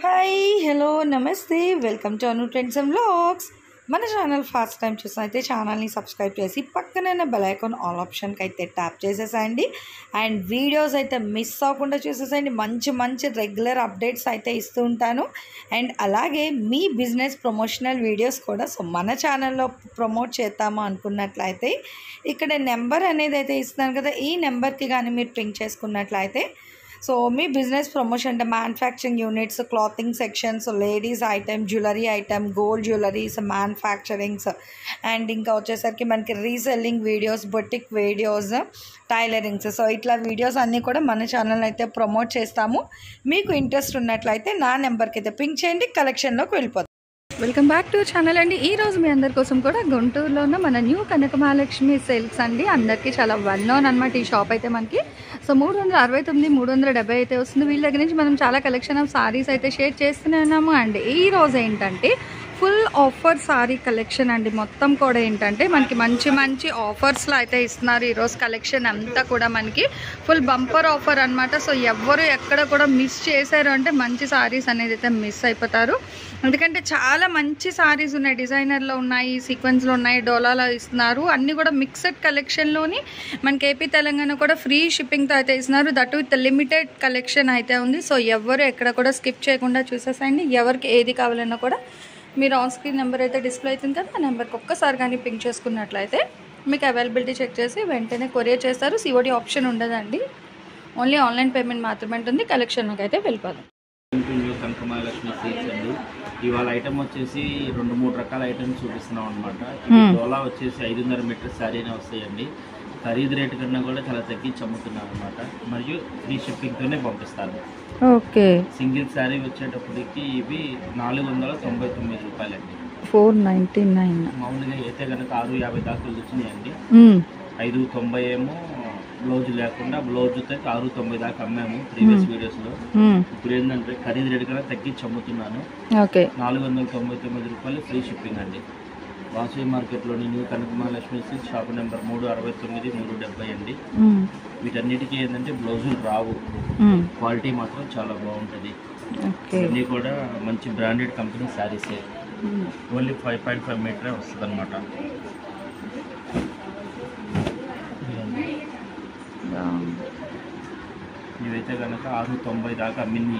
Hi hello నమస్తే welcome to Anu trends and vlogs. మన channel first time చూసినైతే ఛానల్ని subscribe చేసి పక్కనే బెల్ ఐకాన్ ఆల్ ఆప్షన్కి అయితే ట్యాప్ చేసేసేయండి. అండ్ వీడియోస్ అయితే మిస్ అవ్వకుండా చూసేసేయండి. మంచి మంచి రెగ్యులర్ అప్డేట్స్ అయితే ఇస్తూ ఉంటాను. అండ్ అలాగే మీ బిజినెస్ ప్రమోషనల్ వీడియోస్ కూడా మన ఛానల్లో ప్రమోట్ చేద్దాము అనుకున్నట్లయితే ఇక్కడ నెంబర్ అనేది అయితే ఇస్తున్నాను కదా, ఈ నెంబర్కి కానీ మీరు పింక్ చేసుకున్నట్లయితే మీ బిజినెస్ ప్రమోషన్ అంటే manufacturing units, clothing sections, ladies item, jewellery item, gold jewelleries, manufacturings and ఇంకా వచ్చేసరికి మనకి reselling videos, boutique videos, tailorings. ఇట్లా వీడియోస్ అన్నీ కూడా మన ఛానల్ అయితే ప్రమోట్ చేస్తాము. మీకు ఇంట్రెస్ట్ ఉన్నట్లయితే నా నెంబర్కి అయితే పింక్ చేయండి, కలెక్షన్లోకి వెళ్ళిపోతాం. వెల్కమ్ బ్యాక్ టు ఛానల్ అండి. ఈరోజు మీ అందరి కోసం కూడా గుంటూరులో ఉన్న మన న్యూ కనక మహాలక్ష్మి సిల్క్స్ అండి. అందరికీ చాలా వెల్ నోన్ అనమాట ఈ షాప్ అయితే మనకి. 369, 370 అయితే వస్తుంది. వీళ్ళ దగ్గర నుంచి మనం చాలా కలెక్షన్ ఆఫ్ సారీస్ అయితే షేర్ చేస్తూనే ఉన్నాము. అండ్ ఈ రోజు ఏంటంటే ఫుల్ ఆఫర్ సారీ కలెక్షన్ అండి. మొత్తం కూడా ఏంటంటే మనకి మంచి మంచి ఆఫర్స్లో అయితే ఇస్తున్నారు. ఈరోజు కలెక్షన్ అంతా కూడా మనకి ఫుల్ బంపర్ ఆఫర్ అనమాట. ఎవరు ఎక్కడ కూడా మిస్ చేశారు అంటే మంచి సారీస్ అనేది అయితే మిస్ అయిపోతారు. ఎందుకంటే చాలా మంచి సారీస్ ఉన్నాయి, డిజైనర్లో ఉన్నాయి, సీక్వెన్స్లో ఉన్నాయి, డోలాలో ఇస్తున్నారు. అన్నీ కూడా మిక్స్డ్ కలెక్షన్లోని మనకి ఏపీ తెలంగాణ కూడా ఫ్రీ షిప్పింగ్తో అయితే ఇస్తున్నారు. దట్ విత్ లిమిటెడ్ కలెక్షన్ అయితే ఉంది. ఎవరు ఎక్కడ కూడా స్కిప్ చేయకుండా చూసేసండి. ఎవరికి ఏది కావాలన్నా కూడా మీరు ఆన్ స్క్రీన్ నెంబర్ అయితే డిస్ప్లే అవుతుంది కదా, ఆ నెంబర్కి ఒక్కసారి కానీ పింక్ చేసుకున్నట్లయితే మీకు అవైలబిలిటీ చెక్ చేసి వెంటనే కొరియర్ చేస్తారు. సిఓడి ఆప్షన్ ఉండదండి, ఓన్లీ ఆన్లైన్ పేమెంట్ మాత్రమే ఉంటుంది. కలెక్షన్కి అయితే వెళ్ళిపోదాం. కనక మహాలక్ష్మి సీట్స్ అండి. ఇవాళ ఐటమ్ వచ్చేసి 2-3 రకాల ఐటమ్స్ చూపిస్తున్నాం అనమాట. డోలా వచ్చేసి 500 మీటర్ శారీనే వస్తాయండి. ఖరీదు రేటు కన్నా కూడా చాలా తగ్గించి అమ్ముతున్నాను అనమాట. మరియు ఫ్రీ షిప్పింగ్తోనే పంపిస్తాను. ఓకే, సింగిల్ శారీ వచ్చేటప్పటికి ఇవి 499 రూపాయలండి. 499. మామూలుగా అయితే కనుక 650 దాకా వచ్చినాయండి. 590 ఏమో బ్లౌజ్ లేకుండా, బ్లౌజ్తో 690 దాకా అమ్మాము ప్రీవియస్ వీడియోస్లో. ఇప్పుడు ఏంటంటే ఖరీదు రేటు కన్నా తగ్గించి అమ్ముతున్నాను. 499 రూపాయలు ఫ్రీ షిప్పింగ్ అండి. వాసవి మార్కెట్లోని న్యూ కనక మహాలక్ష్మి సిల్క్స్ షాప్ నెంబర్ 369, 370 అండి. వీటన్నిటికీ ఏంటంటే బ్లౌజులు రావు, క్వాలిటీ మాత్రం చాలా బాగుంటుంది. ఇవన్నీ కూడా మంచి బ్రాండెడ్ కంపెనీ శారీసే. ఓన్లీ 5.5 మీటరే వస్తుంది అనమాట. ఇవైతే కనుక 690 దాకా అమ్మింది.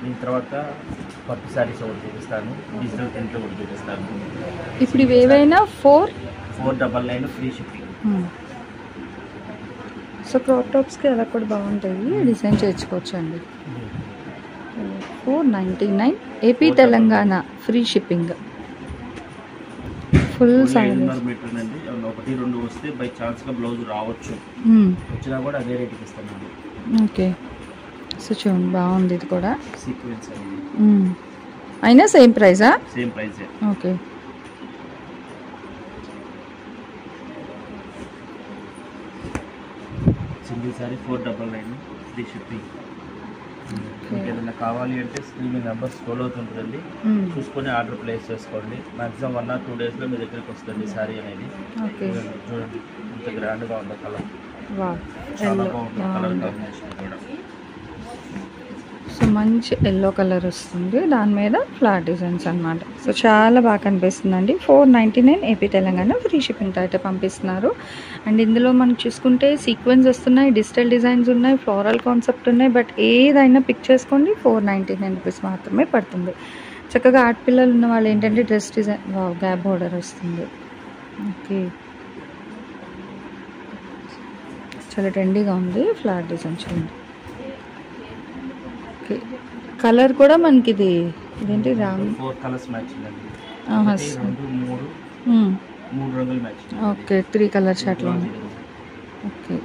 దీని తర్వాత పట్టు శారీస్ ఒకటి చూపిస్తాను, డిజిటల్ ప్రింట్ ఒకటి చూపిస్తాను. ఇప్పుడు ఇవి ఏవైనా 499 ఫ్రీ షిప్పింగ్. క్రాప్ టాప్స్కి అలా కూడా బాగుంటాయి, డిజైన్ చేయించుకోవచ్చు అండి. 499 AP Telangana free shipping. Full 500 metre అండి. 1-2 వస్తే బై ఛాన్స్గా బ్లౌజ్ రావచ్చు, వచ్చినా కూడా అదే రేటుకి ఇస్తానండి. ఓకే, చూడండి బాగుంది. ఇది కూడా సీక్వెన్స్ అండి. అయినా సేమ్ ప్రైజా? సేమ్ ప్రైజే. Okay, single sari 499 free shipping. మీకు ఏదైనా కావాలి అంటే స్క్రీన్ మీద నెంబర్ స్క్రోల్ అవుతుంటుందండి, చూసుకొని ఆర్డర్ ప్లేస్ చేసుకోండి. మ్యాక్సిమం 1 or 2 డేస్లో మీ దగ్గరికి వస్తుంది సారీ అనేది. చూడండి ఇంత గ్రాండ్గా ఉంది, కలర్ చాలా బాగుంటుంది. కలర్ కాంబినేషన్ కూడా మంచి ఎల్లో కలర్ వస్తుంది, దాని మీద ఫ్లవర్ డిజైన్స్ అనమాట. చాలా బాగా కనిపిస్తుందండి. 499 ఏపీ తెలంగాణ ఫ్రీ షిప్పింగ్తో అయితే పంపిస్తున్నారు. అండ్ ఇందులో మనం చూసుకుంటే సీక్వెన్స్ వస్తున్నాయి, డిజిటల్ డిజైన్స్ ఉన్నాయి, ఫ్లోరల్ కాన్సెప్ట్ ఉన్నాయి. బట్ ఏదైనా పిక్ చేసుకోండి, 499 రూపీస్ మాత్రమే పడుతుంది. చక్కగా ఆడపిల్లలు ఉన్న వాళ్ళు ఏంటంటే డ్రెస్ డిజైన్ గ్యాప్ బోర్డర్ వస్తుంది. ఓకే, చాలా ట్రెండీగా ఉంది ఫ్లవర్ డిజైన్. చూడండి కలర్ కూడా మనకి ఇదేంటి 4 కలర్స్ మ్యాచింగ్ అండి. 3 రంగులు మ్యాచింగ్. ఓకే, 3 కలర్స్ అట్లా ఉంది. ఓకే,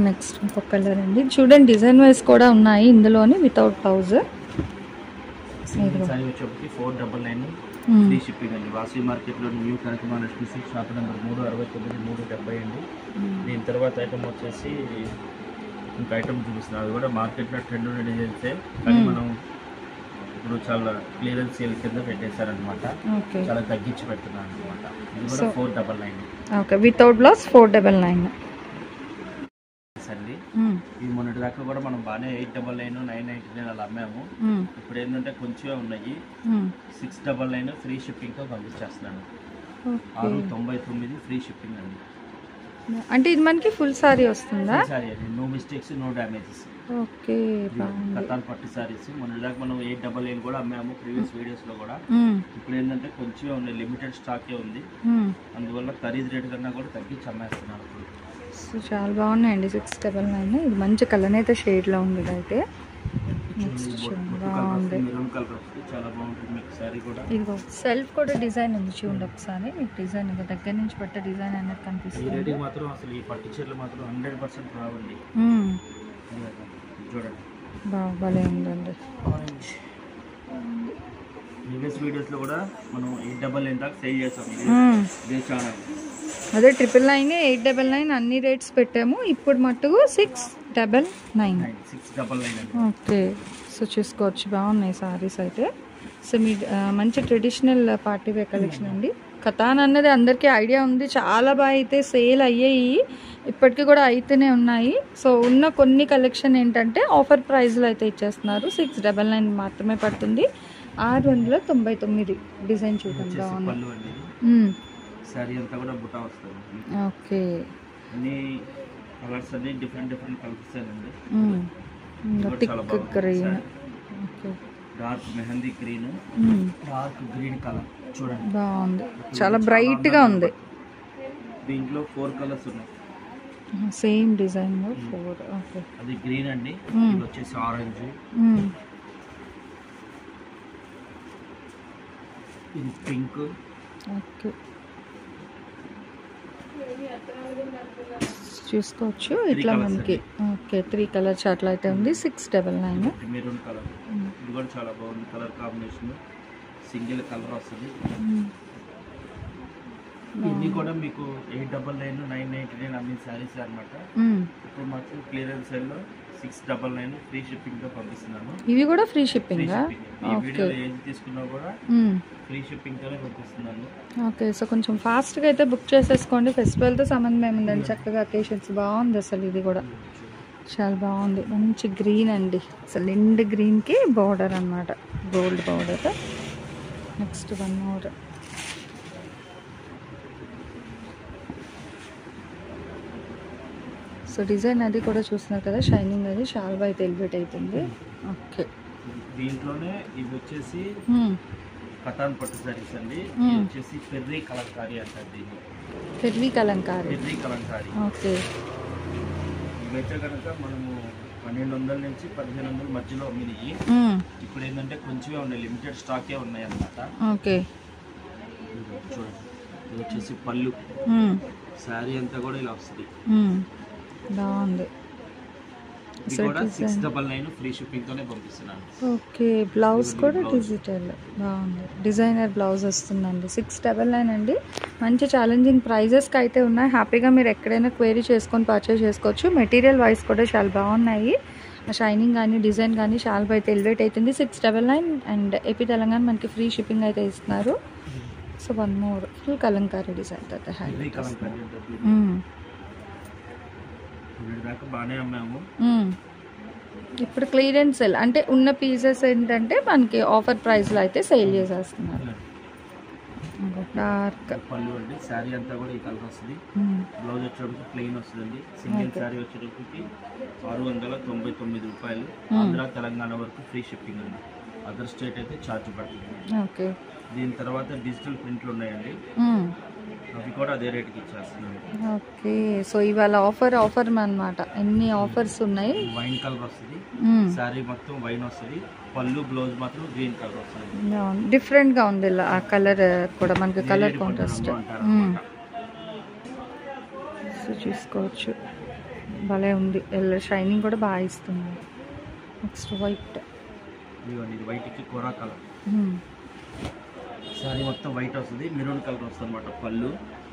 నెక్స్ట్ ఇంకొక కలర్ అండి. చూడండి డిజైన్ వైజ్ కూడా ఉన్నాయి ఇందులోని, వితౌట్ బ్లౌజ్. సారీ వచ్చేప్పటికి 499 ఫ్రీ షిప్పింగ్ అండి. వాసవి మార్కెట్లో న్యూ కనక మహాలక్ష్మి సిల్క్స్ షాప్ నెంబర్ 369, 370 అండి. దీని తర్వాత ఐటమ్ వచ్చేసి ఇంకా ఐటమ్ చూపిస్తున్నాను. అది కూడా మార్కెట్లో ట్రెండ్ ఉన్న డిజైన్సే, కానీ మనం ఇప్పుడు చాలా క్లియరెన్స్ సేల్ కింద పెట్టేశారనమాట. చాలా తగ్గించి పెడుతున్నాను అనమాట. ఇది కూడా 499. ఓకే, వితౌట్ బ్లౌజ్ 499 అండి. ఇవి మొన్నటి దాకా కూడా మనం బాగానే 899 999 అలా అమ్మాము. ఇప్పుడు ఏంటంటే కొంచెమే ఉన్నాయి. 699 ఫ్రీ షిప్పింగ్తో పంపించేస్తున్నాను. 699 ఫ్రీ షిప్పింగ్ అండి. అంటే ఇది మనకి ఫుల్ సారీ వస్తుందా? సారీ అండి, no mistakes no damages. Okay, Katan పట్టు సారీస్ మొన్నటి దాకా మనం 899 కూడా అమ్మాము ప్రీవియస్ వీడియోస్ లో కూడా. ఇప్పుడు ఏంటంటే కొంచెమే ఉన్నాయి, లిమిటెడ్ స్టాకే ఉంది. అందువల్ల ఖరీదు రేట్ కన్నా కూడా తగ్గించి అమ్మేస్తున్నాను. సో చాలా బాగున్నాయండి. 699. ఇది మంచి కలర్ అయితే షేడ్ లో ఉంది. అయితే మెరూన్ కలర్ వస్తుంది, చాలా బాగుంటుంది మీకు సారీ కూడా. ఇదిగో సెల్ఫ్ కూడా డిజైన్ ఉంది చూడండి ఒకసారి. మీకు డిజైన్ దగ్గర నుంచి పట్ట డిజైన్ అనేది కనిపిస్తుంది. ఈ రేటింగ్ మాత్రం అసలు ఈ పట్టు చీరలు మాత్రం 100% రావండి. చూడండి భలే ఉందండి. ప్రీవియస్ వీడియోస్ లో కూడా మనం 899 దాకా సేల్ చేసాం. ఇదే ఛానల్ అదే 999, 899 అన్ని రేట్స్ పెట్టాము. ఇప్పుడు మట్టుకు 699. ఓకే, సో చూసుకోవచ్చు. బాగున్నాయి సారీస్ అయితే. సో మీ మంచి ట్రెడిషనల్ పార్టీ వేర్ కలెక్షన్ అండి. కతాన్ అన్నది అందరికీ ఐడియా ఉంది, చాలా బాగా అయితే సేల్ అయ్యాయి, ఇప్పటికీ కూడా అయితేనే ఉన్నాయి. సో ఉన్న కొన్ని కలెక్షన్ ఏంటంటే ఆఫర్ ప్రైస్లో అయితే ఇచ్చేస్తున్నారు. 699 మాత్రమే పడుతుంది. 699 డిజైన్ చూడండి, బాగుంది. సారీ అంతా కూడా బుటా వస్తుంది. ఓకే, అన్ని కలర్స్ అన్ని డిఫరెంట్ కలర్స్ అండి. Thick green, dark mehndi green, dark green colour చూడండి, బాగుంది. చాలా బ్రైట్ గా ఉంది. దీంట్లో 4 కలర్స్ ఉన్నాయి. Same design 4. ఓకే, అది గ్రీన్ అండి. ఇది వచ్చేసి ఆరెంజ్, ఇది పింక్. ఓకే, చూసుకోవచ్చు ఇట్లా మనకి. ఓకే, 3 కలర్ చార్ట్లో అయితే ఉంది. 699. మెరూన్ కలర్, ఇది కూడా చాలా బాగుంది కలర్ కాంబినేషన్. సింగిల్ కలర్ వస్తుంది. ఇన్ని కూడా మీకు 899 999 అన్ని శారీస్ అనమాట. ఇప్పుడు మాత్రం క్లియరెన్స్ సేల్లో 699 ఫ్రీ షిప్పింగ్ తో పంపిస్తున్నాను. ఇవి కూడా ఫ్రీ షిప్పింగ్. ఈ వీడియోలో ఏది తీసుకున్నా కూడా ఫ్రీ షిప్పింగ్ తోనే పంపిస్తున్నాను. ఓకే, సో కొంచెం ఫాస్ట్ గా అయితే బుక్ చేసేసుకోండి. ఫెస్టివల్ తో సంబంధం ఏముందండి, చక్కగా అకేషన్స్. బాగుంది అసలు, ఇది కూడా చాలా బాగుంది. మంచి గ్రీన్ అండి, అసలు ఎండ్ గ్రీన్ కి బార్డర్ అన్నమాట, gold border. Next 1 more. So design అది కూడా చూస్తున్నారు కదా, షైనింగ్ అది చాలా అయితే ఎలివేట్ అవుతుంది. ఓకే, దీంట్లోనే ఇవి వచ్చేసి కతాన్ పట్టు సారీస్ అండి. ఇది వచ్చేసి పెర్రీ కలంకారీ అంటారు దీన్ని. పెర్రీ కలంకారీ. ఓకే, ఇవైతే కనుక మనము 1200 నుంచి 1500 మధ్యలో అమ్మినాయి. ఇప్పుడు ఏంటంటే కొంచెమే ఉన్నాయి, లిమిటెడ్ స్టాకే ఉన్నాయి అన్నమాట. ఓకే, చూడండి, ఇది వచ్చేసి పళ్ళు. శారీ అంతా కూడా ఇలా వస్తుంది, బాగుంది. ఇది కూడా 699 ఫ్రీ షిప్పింగ్ తోనే పంపిస్తున్నాను. ఓకే, బ్లౌజ్ కూడా డిజిటల్, బాగుంది. డిజైనర్ బ్లౌజ్ వస్తుందండి. 699 అండి. మంచి ఛాలెంజింగ్ ప్రైజెస్కి అయితే ఉన్నాయి. హ్యాపీగా మీరు ఎక్కడైనా క్వైరీ చేసుకొని పర్చేస్ చేసుకోవచ్చు. మెటీరియల్ వైజ్ కూడా చాలా బాగున్నాయి. షైనింగ్ కానీ డిజైన్ కానీ చాలా అయితే ఎలివేట్ అవుతుంది. 699 అండ్ ఏపీ తెలంగాణ మనకి ఫ్రీ షిప్పింగ్ అయితే ఇస్తున్నారు. So 1 more full Kalamkari design అయితే బాగానే అమ్మాము. ఇప్పుడు క్లియరెన్స్ సేల్ అంటే ఉన్న పీసెస్ ఏంటంటే మనకి ఆఫర్ ప్రైస్లో అయితే సేల్ చేసేస్తున్నారు. డార్క్ పళ్ళు అండి. శారీ అంతా కూడా ఈ కలర్ వస్తుంది. బ్లౌజ్ వచ్చేటప్పుడు ప్లెయిన్ వస్తుందండి. సింగిల్ శారీ వచ్చేటప్పటికి 699 రూపాయలు. ఆంధ్ర తెలంగాణ వరకు ఫ్రీ షిప్పింగ్ అండి. అదర్ స్టేట్ అయితే ఛార్జ్ పడుతుంది. ఓకే, దీని తర్వాత డిజిటల్ ప్రింట్లు ఉన్నాయండి, అవి కూడా అదే రేట్కి ఇచ్చేస్తున్నాను. ఓకే, సో ఇవాళ ఆఫర్ అన్నమాట. ఎన్ని ఆఫర్స్ ఉన్నాయి. వైన్ కలర్ వస్తుంది, శారీ మొత్తం వైన్ వస్తుంది. పళ్ళు బ్లౌజ్ మాత్రం గ్రీన్ కలర్ వస్తుంది. డిఫరెంట్ గా ఉంది ఆ కలర్ కూడా, మనకి కలర్ కాంట్రాస్ట్. సో చూసుకోవచ్చు, భలే ఉంది. షైనింగ్ కూడా బాగా ఇస్తుంది. Next white. ఇది వైట్కి కోరా కలర్. శారీ మొత్తం వైట్ వస్తుంది, మెరూన్ కలర్ వస్తుంది అనమాట. పళ్ళు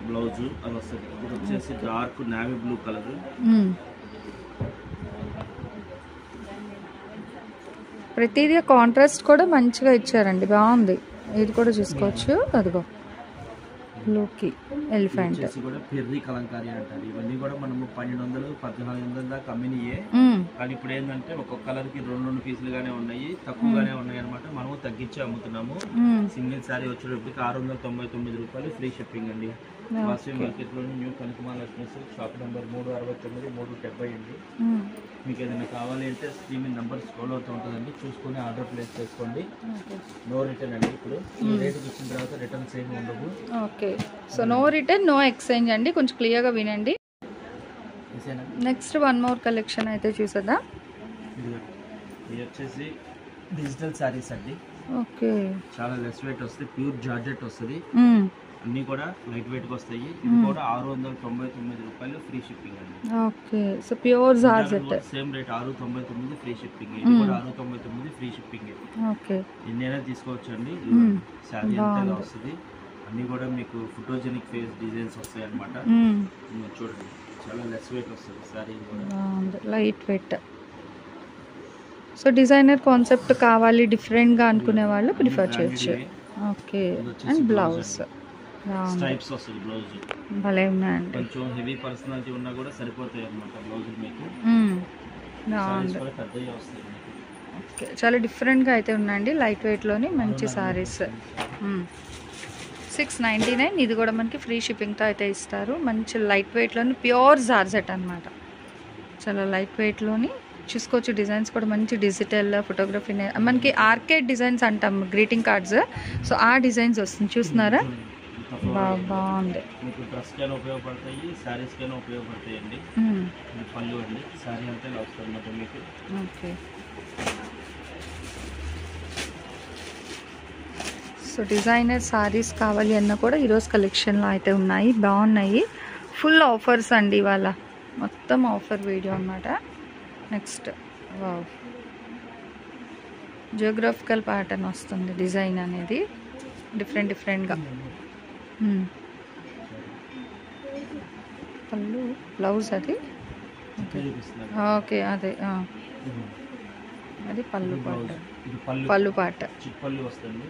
బ్లౌజ్ అది వస్తుంది. ఇది వచ్చేసి డార్క్ నావీ బ్లూ కలర్. ప్రతిదీ కాంట్రాస్ట్ కూడా మంచిగా ఇచ్చారండి, బాగుంది. ఇది కూడా చూసుకోవచ్చు. అదిగో లోకి ఎలిఫెంట్ వచ్చేసి కూడా పెర్రీ కలంకారీ అంటారు. ఇవన్నీ కూడా మనము 1200 1400 దాకా అమ్మినయే. కానీ ఇప్పుడు ఏంటంటే ఒక్కొక్క కలర్ కి 2 పీసులుగానే ఉన్నాయి, తక్కువగానే ఉన్నాయి అనమాట. మనము తగ్గించి అమ్ముతున్నాము. సింగిల్ శారీ వచ్చేటప్పటికి 699 రూపాయలు ఫ్రీ షిప్పింగ్ అండి. వాసవి మార్కెట్ లోని new Kanakamahalakshmi silks shop number 369 370 అండి. మీకు ఏదైనా కావాలి అంటే స్క్రీన్ మీద నెంబర్ స్క్రోల్ అవుతూ ఉంటుందండి, చూసుకొని ఆర్డర్ ప్లేస్ చేసుకోండి. నో రిటర్న్ అండి. ఇప్పుడు ఈ రేటుకి వచ్చిన తర్వాత రిటర్న్స్ ఏమి ఉండవు. Okay, so no return no exchange అండి, కొంచెం క్లియర్గా వినండి. నెక్స్ట్ వన్ మోర్ కలెక్షన్ అయితే చూసేద్దాం. ఇది వచ్చేసి డిజిటల్ శారీస్ అండి. ఓకే, చాలా లెస్ వెయిట్ వస్తుంది, ప్యూర్ జార్జెట్ వస్తుంది, అన్ని కూడా లైట్ వెయిట్ వస్తాయి. ఇది కూడా 699 రూపాయలు ఫ్రీ షిప్పింగ్ అండి. Okay, so pure georgette same rate 699 free shipping. ఇది కూడా 699 ఫ్రీ షిప్పింగ్. ఓకే, ఎన్నైనా తీసుకోవచ్చు అండి. శారీ అంతా వస్తుంది, అన్ని కూడా మీకు ఫోటోజెనిక్ ఫేస్ డిజైన్స్ వస్తాయి అన్నమాట. చూడండి, చాలా లెస్ వెయిట్ వస్తుంది శారీ కూడా, light weight. So designer concept కావాలి డిఫరెంట్గా అనుకునే వాళ్ళు ప్రిఫర్ చేయొచ్చు. ఓకే, అండ్ బ్లౌజ్ స్ట్రైప్స్ వస్తుంది. బ్లౌజ్ భలే ఉన్నాయండి, కొంచెం హెవీ పర్సనాలిటీ ఉన్నా కూడా సరిపోతాయి అన్నమాట బ్లౌజ్ మీకు. పెద్దగా వస్తాయి. ఓకే, చాలా డిఫరెంట్గా అయితే ఉన్నాయండి, లైట్ వెయిట్లోని మంచి సారీస్. 699. ఇది కూడా మనకి ఫ్రీ షిప్పింగ్తో అయితే ఇస్తారు. మంచి లైట్ వెయిట్లోని ప్యూర్ జార్జెట్ అనమాట. చాలా లైట్ వెయిట్లోని చూసుకోవచ్చు. డిజైన్స్ కూడా మంచి డిజిటల్ ఫోటోగ్రఫీ, మనకి ఆర్కేడ్ డిజైన్స్ అంటాం గ్రీటింగ్ కార్డ్స్. సో ఆ డిజైన్స్ వస్తుంది, చూస్తున్నారా? బాగుంది. మీకు డ్రెస్ కైనా ఉపయోగపడతాయి, శారీస్ కైనా ఉపయోగపడతాయి అండి. పళ్ళు అండి, శారీ అంతా ఇలా వస్తుంది అన్నమాట మీకు. ఓకే, సో డిజైనర్ సారీస్ కావాలి అన్న కూడా ఈరోజు కలెక్షన్లో అయితే ఉన్నాయి, బాగున్నాయి. ఫుల్ ఆఫర్స్ అండి ఇవాళ, మొత్తం ఆఫర్ వీడియో అన్నమాట. నెక్స్ట్ వావ్, జియోగ్రఫికల్ ప్యాటర్న్ వస్తుంది, డిజైన్ అనేది డిఫరెంట్గా. పళ్ళు, బ్లౌజ్ అది. ఓకే, అదే అది పళ్ళు పాట. పళ్ళు పాట చిప్పల్లి వస్తుంది.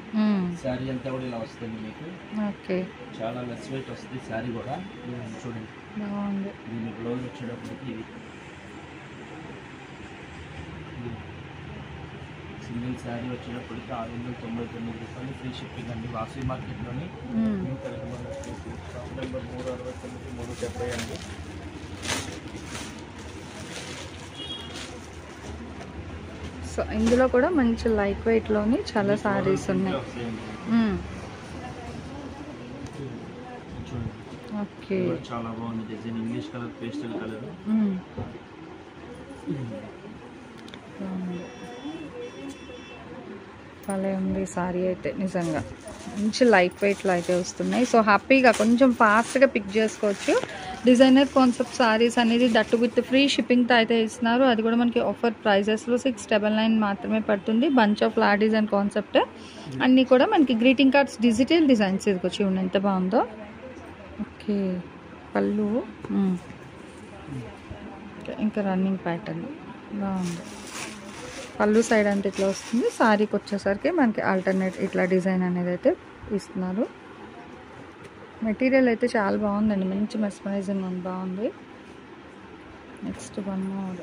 శారీ అంతా కూడా ఇలా వస్తుంది మీకు. ఓకే, చాలా లెస్ వెయిట్ వస్తుంది శారీ కూడా. చూడండి, బాగుంది. దీని బ్లౌజ్ వచ్చేటప్పటికి సింగిల్ శారీ వచ్చేటప్పటికి 699 రూపాయలు ఫ్రీ షిప్పింగ్ అండి. వాసవి మార్కెట్లోని new Kanakamahalakshmi silks shop number 369 370 అండి. సో ఇందులో కూడా మంచి లైట్ వెయిట్లోని చాలా సారీస్ ఉన్నాయి. ఓకే, చాలా బాగుంది design, English colour, pastel colour. భలే ఉంది సారీ అయితే, నిజంగా మంచి లైట్ వెయిట్లో అయితే వస్తున్నాయి. సో హ్యాపీగా కొంచెం ఫాస్ట్గా పిక్ చేసుకోవచ్చు. డిజైనర్ కాన్సెప్ట్ సారీస్ అనేది దట్టు విత్ ఫ్రీ షిప్పింగ్తో అయితే ఇస్తున్నారు. అది కూడా మనకి ఆఫర్ ప్రైజెస్లో 699 మాత్రమే పడుతుంది. Bunch of flat design concept అన్నీ కూడా మనకి గ్రీటింగ్ కార్డ్స్ డిజిటల్ డిజైన్స్. ఇది వచ్చి ఎంత బాగుందో. ఓకే, పళ్ళు ఇంకా రన్నింగ్ ప్యాటర్న్ బాగుంది. పళ్ళు సైడ్ అంతా ఇట్లా వస్తుంది, శారీకి వచ్చేసరికి మనకి ఆల్టర్నేట్ ఇట్లా డిజైన్ అనేది అయితే ఇస్తున్నారు. మెటీరియల్ అయితే చాలా బాగుందండి, మంచి మెస్మరైజింగ్ ఉంది, బాగుంది. నెక్స్ట్ వన్ మోర్,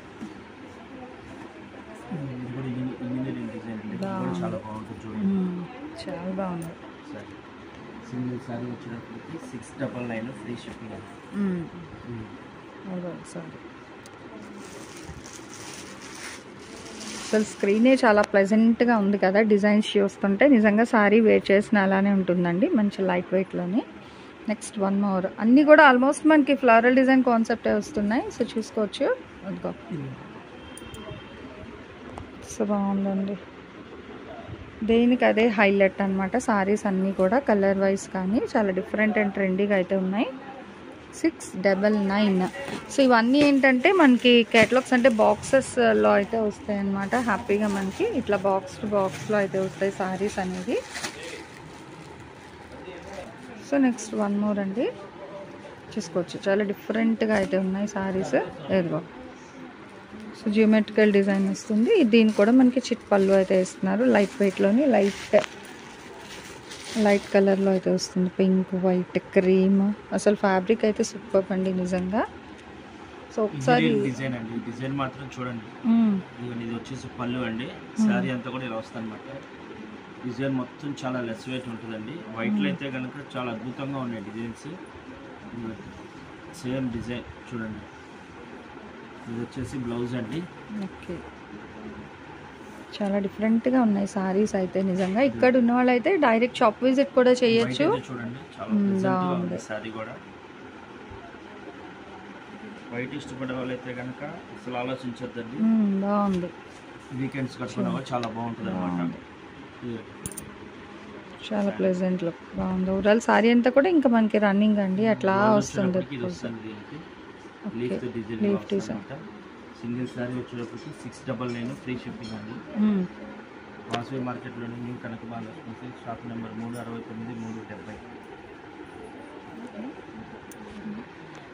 చాలా బాగుంది. సింగిల్ సారీ వచ్చేటప్పటికి 699 ఫ్రీ షిప్పింగ్. సారీ అసలు స్క్రీనే చాలా ప్లెజెంట్గా ఉంది కదా, డిజైన్స్ చూస్తుంటే నిజంగా సారీ వేర్ చేసిన అలానే ఉంటుందండి, మంచి లైట్ వెయిట్లోని. నెక్స్ట్ వన్ మోర్, అన్నీ కూడా ఆల్మోస్ట్ మనకి ఫ్లోరల్ డిజైన్ కాన్సెప్టే వస్తున్నాయి. సో చూసుకోవచ్చు, అదిగో సో బాగుందండి. దేనికి అదే హైలైట్ అనమాట. సారీస్ అన్నీ కూడా కలర్ వైజ్ కానీ చాలా డిఫరెంట్ అండ్ ట్రెండీగా అయితే ఉన్నాయి. 699. సో ఇవన్నీ ఏంటంటే మనకి కేటలాగ్స్ అంటే బాక్సెస్లో అయితే వస్తాయి అన్నమాట. హ్యాపీగా మనకి ఇట్లా బాక్స్ టు బాక్స్లో అయితే వస్తాయి సారీస్ అనేది. సో నెక్స్ట్ వన్ మోర్ అండి, చూసుకోవచ్చు చాలా డిఫరెంట్గా అయితే ఉన్నాయి సారీస్. ఏదో సో జియోమెట్రికల్ డిజైన్ వస్తుంది. దీన్ని కూడా మనకి చిట్ పళ్ళు అయితే ఇస్తున్నారు, లైట్ వెయిట్లోని. లైట్ లైట్ కలర్లో అయితే వస్తుంది, పింక్, వైట్, క్రీమ్. అసలు ఫ్యాబ్రిక్ అయితే సూపర్ అండి నిజంగా. సో ఒకసారి డిజైన్ అండి, డిజైన్ మాత్రం చూడండి. ఇది వచ్చేసి పళ్ళు అండి, శారీ అంతా కూడా ఇలా వస్తుంది అనమాట. డిజైన్ మొత్తం చాలా లెస్ వెయిట్ ఉంటుందండి. వైట్లో అయితే కనుక చాలా అద్భుతంగా ఉన్నాయి డిజైన్స్. సేమ్ డిజైన్ చూడండి. ఇది వచ్చేసి బ్లౌజ్ అండి. ఓకే, చాలా డిఫరెంట్గా ఉన్నాయి సారీస్ అయితే నిజంగా. ఇక్కడ ఉన్న వాళ్ళు అయితే డైరెక్ట్ షాప్ విజిట్ కూడా చేయొచ్చు. చూడండి చాలా ప్లెజెంట్గా ఉంది సారీ కూడా. వైట్ ఇష్టపడే వాళ్ళైతే కనుక అసలు ఆలోచించొద్దండి, బాగుంది. వీకెండ్స్ కట్టుకున్నా కూడా చాలా బాగుంటుంది అనమాట. చాలా ప్లెజెంట్ లుక్, బాగుంది. ఓవరాల్ సారీ అంతా కూడా ఇంకా మనకి రన్నింగ్ అండి, అట్లా వస్తుంది. Leaf design. సింగిల్ సారీ వచ్చేటప్పటికి 699 ఫ్రీ షిప్పింగ్ అండి. వాసవి మార్కెట్లోని new Kanakamahalakshmi shop number 369 370.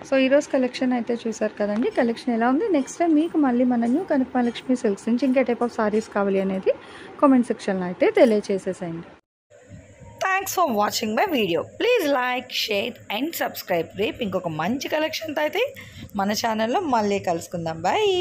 So ఈరోజు కలెక్షన్ అయితే చూసారు కదండి. కలెక్షన్ ఎలా ఉంది, నెక్స్ట్ టైం మీకు మళ్ళీ మన న్యూ కనకమహాలక్ష్మి సిల్క్స్ నుంచి ఇంకా టైప్ ఆఫ్ సారీస్ కావాలి అనేది కామెంట్ సెక్షన్లో అయితే తెలియచేసేసేయండి. Thanks for watching my video. Please like, share and subscribe. రేపు ఇంకొక మంచి కలెక్షన్తో అయితే మన ఛానల్లో మళ్ళీ కలుసుకుందాం. బాయ్.